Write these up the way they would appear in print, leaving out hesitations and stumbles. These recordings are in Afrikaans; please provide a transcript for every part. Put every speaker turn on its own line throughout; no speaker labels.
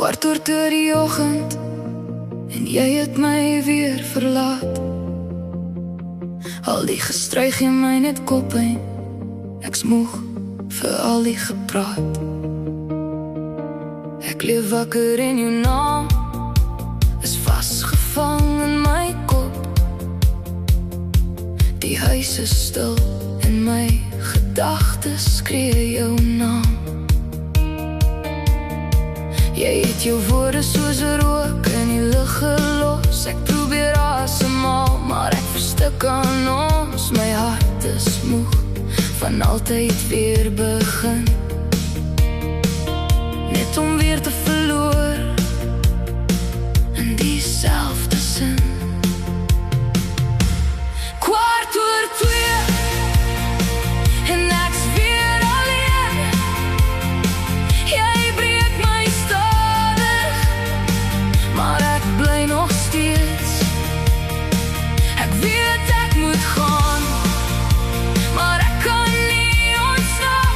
kwart oor 2 die oggend en jy het my weer verlaat. Al die gestruig in my net koppyn, ek's moeg vir al die gepraat. Ek leef wakker en jou naam is vasgevang in my kop. Die huis is stil en my gedagtes skree jou naam. Jy het jou woorde soos 'n rook in die lug gelos. Ek probeer asemhaal, maar ek verstik aan ons. My hart is moeg van altyd weer begin, net om weer te verloor in diezelfde sin. Kwart oor 2 en ek's weer alleen. Jy breek my stadig, maar ek bly nog steeds. Ek weet ek moet gaan, maar ek kan nie ontsnap,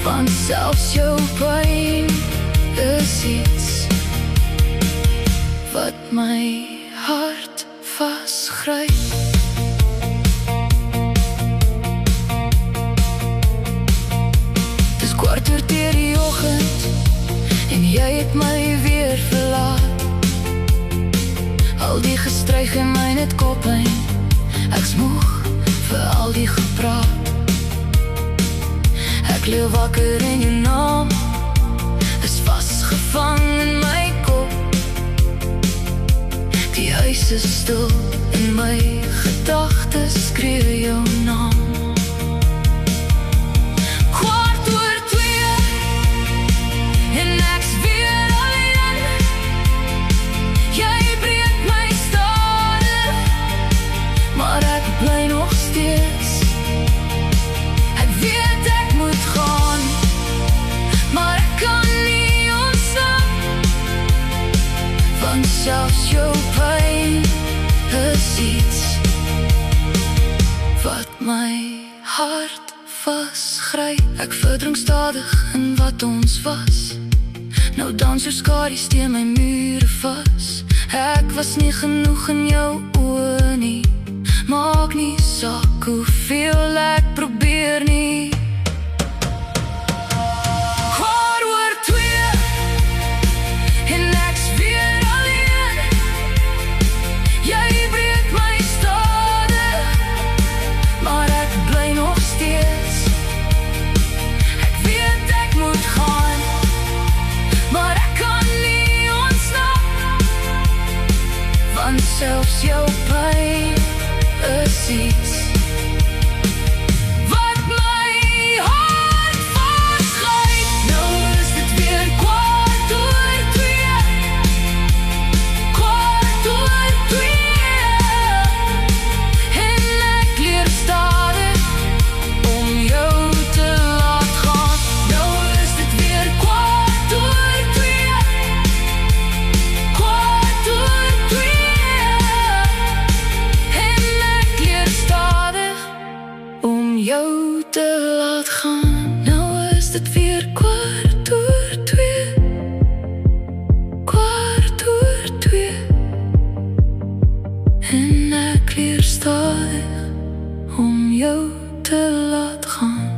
want selfs jou pyn is iets wat my hart vasgryp. Dis kwart oor 2 die oggend en jy het my weer verlaat. Al die gestruig in my net koppyn, ek's moeg vir al die gepraat. Ek leef wakker en jou naam is vasgevang in my kop. Die huis is stil en my gedagtes skree jou naam. Kwart oor 2 en ek's weer alleen. Jy breek my stadig, maar ek bly nog steeds. Ek weet ek moet gaan, maar ek kan nie ontsnap, want selfs jou pyn is iets wat my hart vasgryp. Ek verdrink stadig in wat ons was. Nou dans jou skadu's teen my mure vas. Ek was nie genoeg in jou oë nie, maak nie saak hoeveel ek probeer nie. Kwart oor 2 en ek's weer alleen. Jy breek my stadig, maar ek bly nog steeds. Ek weet ek moet gaan, maar ek kan nie ontsnap, want selfs jou pyn is iets wat my hart vasgryp. Nou is dit weer kwart oor 2, kwart oor 2 en ek leer stadig om jou te laat gaan. Nou is dit weer kwart oor 2, kwart oor 2 en ek leer stadig om jou te laat gaan. Nou is dit weer kwart oor 2, kwart oor 2 en ek leer stadig om jou te laat gaan.